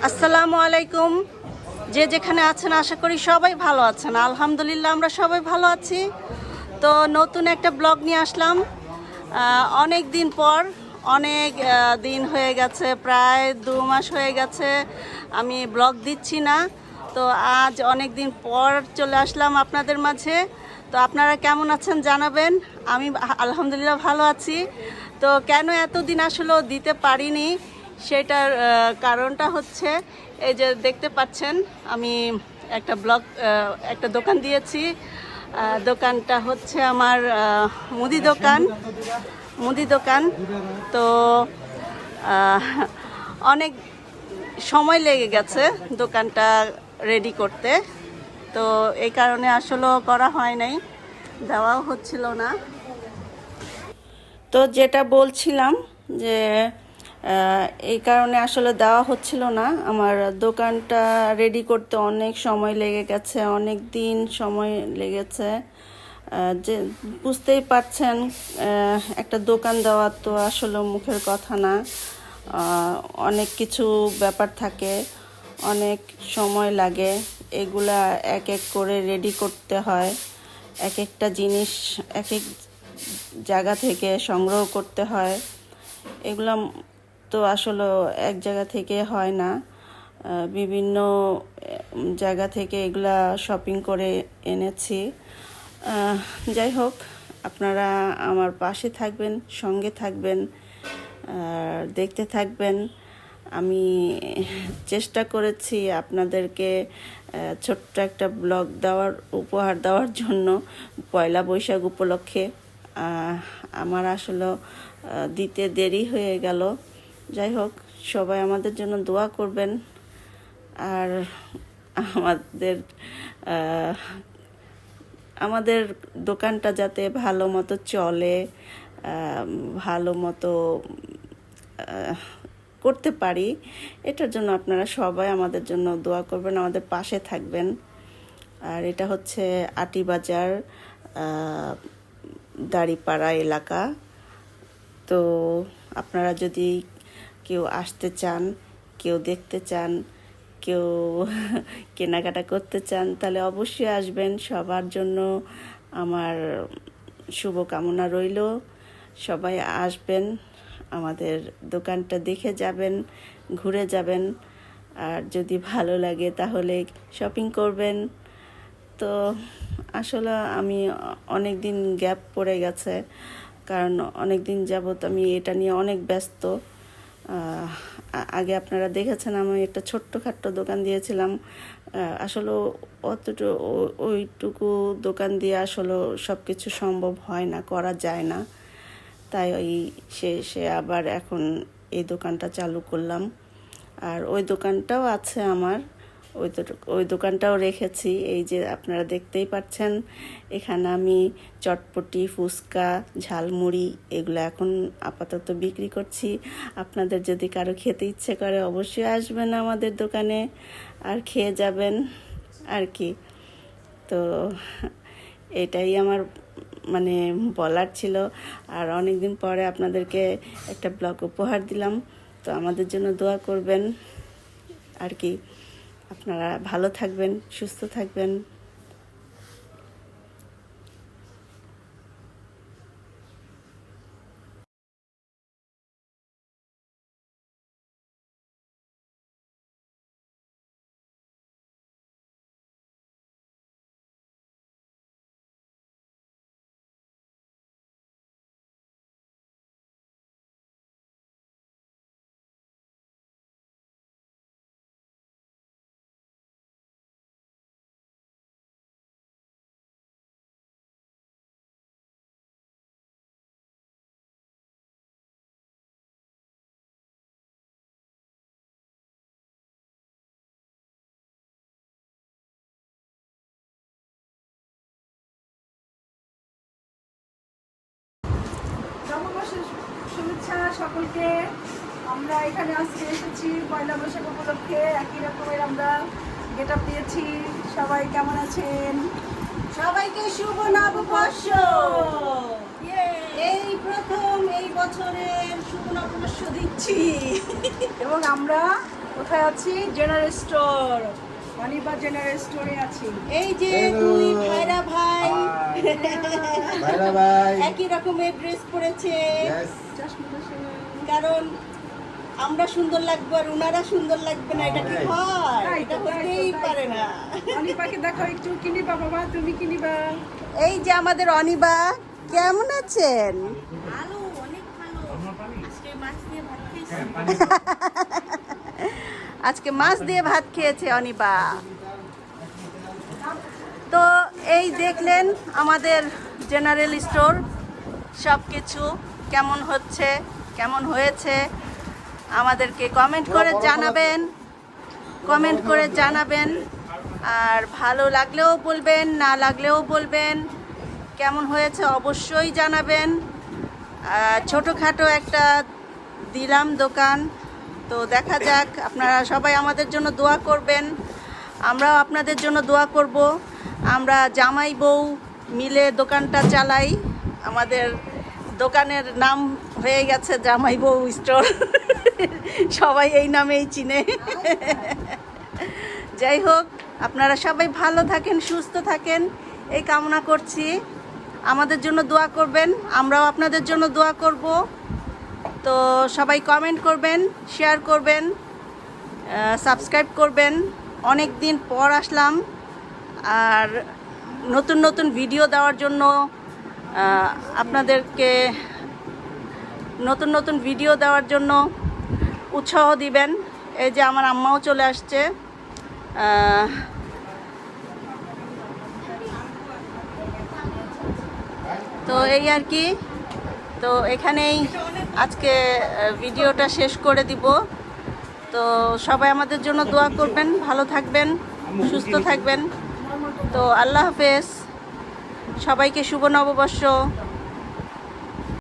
আসসালামু আলাইকুম। যে যেখানে আছেন আশা করি সবাই ভালো আছেন। আলহামদুলিল্লাহ আমরা সবাই ভালো আছি। তো নতুন একটা ব্লগ নিয়ে আসলাম। অনেক দিন পর, অনেক দিন হয়ে গেছে, প্রায় 2 মাস হয়ে গেছে আমি ব্লগ দিচ্ছি না। তো আজ অনেক দিন পর চলে আসলাম আপনাদের মাঝে। তো আপনারা কেমন আছেন জানাবেন। আমি আলহামদুলিল্লাহ ভালো আছি। তো কেন এতদিন আসলে দিতে পারিনি সেটার কারণটা হচ্ছে এই যে দেখতে পাচ্ছেন আমি একটা দোকান দিয়েছি। দোকানটা হচ্ছে আমার মুদি দোকান। তো আহ, অনেক সময় লেগে গেছে দোকানটা রেডি করতে। তো এই কারণে আসলে করা হয় নাই, দেওয়াও হচ্ছিল না। তো যেটা বলছিলাম যে এই কারণে আসলে দেওয়া হচ্ছিল না। আমার দোকানটা রেডি করতে অনেক সময় লেগে গেছে, অনেক দিন সময় লেগেছে। যে বুঝতেই পারছেন, একটা দোকান দেওয়া তো আসলে মুখের কথা না। অনেক কিছু ব্যাপার থাকে, অনেক সময় লাগে। এগুলা এক এক করে রেডি করতে হয়। এক একটা জিনিস এক এক জায়গা থেকে সংগ্রহ করতে হয়। এগুলা তো আসলে এক জায়গা থেকে হয় না, বিভিন্ন জায়গা থেকে এগুলা শপিং করে এনেছি। যাই হোক, আপনারা আমার পাশে থাকবেন, সঙ্গে থাকবেন, আর দেখতে থাকবেন। আমি চেষ্টা করেছি আপনাদেরকে ছোট্ট একটা ব্লগ উপহার দেওয়ার জন্য পয়লা বৈশাখ উপলক্ষে। আমার আসলে দিতে দেরি হয়ে গেল। যাই হোক, সবাই আমাদের জন্য দোয়া করবেন। আর আমাদের আমাদের দোকানটা যাতে ভালো মতো চলে, ভালো মতো করতে পারি, এটার জন্য আপনারা সবাই আমাদের জন্য দোয়া করবেন, আমাদের পাশে থাকবেন। আর এটা হচ্ছে আটিবাজার, দাড়িপাড়া এলাকা। তো আপনারা যদি কেউ আসতে চান, কেউ দেখতে চান, কেউ কেনাকাটা করতে চান, তাহলে অবশ্যই আসবেন। সবার জন্য আমার শুভকামনা রইল। সবাই আসবেন, আমাদের দোকানটা দেখে যাবেন, ঘুরে যাবেন। আর যদি ভালো লাগে তাহলে শপিং করবেন। তো আসলে আমি অনেক দিন গ্যাপ পড়ে গেছে, কারণ অনেক দিন যাবত আমি এটা নিয়ে অনেক ব্যস্ত। আগে আপনারা দেখেছেন আমি একটা ছোট্টখাট্ট দোকান দিয়েছিলাম। আসলে ওইটুকু দোকান দিয়ে আসলে সব কিছু সম্ভব হয় না, করা যায় না। তাই সে আবার এখন এই দোকানটা চালু করলাম। আর ওই দোকানটাও আছে আমার, ওই দোকানটাও রেখেছি। এই যে আপনারা দেখতেই পাচ্ছেন, এখানে আমি চটপটি, ফুচকা, ঝালমুড়ি এগুলো এখন আপাতত বিক্রি করছি। আপনাদের যদি কারো খেতে ইচ্ছে করে অবশ্যই আসবেন আমাদের দোকানে আর খেয়ে যাবেন আর কি। তো এটাই আমার বলার ছিল। আর অনেক দিন পরে আপনাদেরকে একটা ব্লগ উপহার দিলাম। তো আমাদের জন্য দোয়া করবেন আর কি। আপনারা ভালো থাকবেন, সুস্থ থাকবেন। নববর্ষের শুভেচ্ছা সকলকে। আমরা এখানে আজকে এসেছি পয়লা বৈশাখ উপলক্ষে। একই রকমের আমরা গেট আপ দিয়েছি। সবাই কেমন আছেন? সবাইকে শুভ নববর্ষ। এই প্রথম এই বছরের শুভ নববর্ষ দিচ্ছি। এবং আমরা কোথায় আছি? জেনারেল স্টোর, অনিবা জেনারেল স্টোরে আছি। এই যে Hello. দুই ভাইরা ভাই বাইরা ভাই একই রকমের ড্রেস পরেছে, Yes. কারণ আমরা সুন্দর লাগবো আর ওনারা সুন্দর লাগবে না, এটা কি হয়? তাই এটা তো, তাই তো, হতেই তাই পারে তো। না। অনিবাকে দেখাও একটু, কিনিবা বাবা, তুমি কিনিবা। এই যে আমাদের অনিবা, কেমন আছেন? ভালো, অনেক ভালো। আজকে মাছ দিয়ে ভাত খাইছি। আজকে মাছ দিয়ে ভাত খেয়েছে অনিবা। তো এই দেখলেন আমাদের জেনারেল স্টোর, সব কিছু কেমন হচ্ছে, কেমন হয়েছে আমাদেরকে কমেন্ট করে জানাবেন, কমেন্ট করে জানাবেন। আর ভালো লাগলেও বলবেন, না লাগলেও বলবেন। কেমন হয়েছে অবশ্যই জানাবেন। ছোটোখাটো একটা দিলাম দোকান, তো দেখা যাক। আপনারা সবাই আমাদের জন্য দোয়া করবেন, আমরাও আপনাদের জন্য দোয়া করব। আমরা জামাই বউ মিলে দোকানটা চালাই, আমাদের দোকানের নাম হয়ে গেছে জামাই বউ স্টোর। সবাই এই নামেই চিনে। যাই হোক, আপনারা সবাই ভালো থাকেন, সুস্থ থাকেন, এই কামনা করছি। আমাদের জন্য দোয়া করবেন, আমরাও আপনাদের জন্য দোয়া করব। তো সবাই কমেন্ট করবেন, শেয়ার করবেন, সাবস্ক্রাইব করবেন। অনেক দিন পর আসলাম, আর নতুন নতুন ভিডিও দেওয়ার জন্য আপনাদেরকে নতুন নতুন ভিডিও দেওয়ার জন্য উৎসাহ দিবেন। এই যে আমার আম্মাও চলে আসছে। তো এই আর কি, তো এখানেই আজকে ভিডিওটা শেষ করে দিব। তো সবাই আমাদের জন্য দোয়া করবেন, ভালো থাকবেন, সুস্থ থাকবেন। তো আল্লাহ হাফেজ, সবাইকে শুভ নববর্ষ।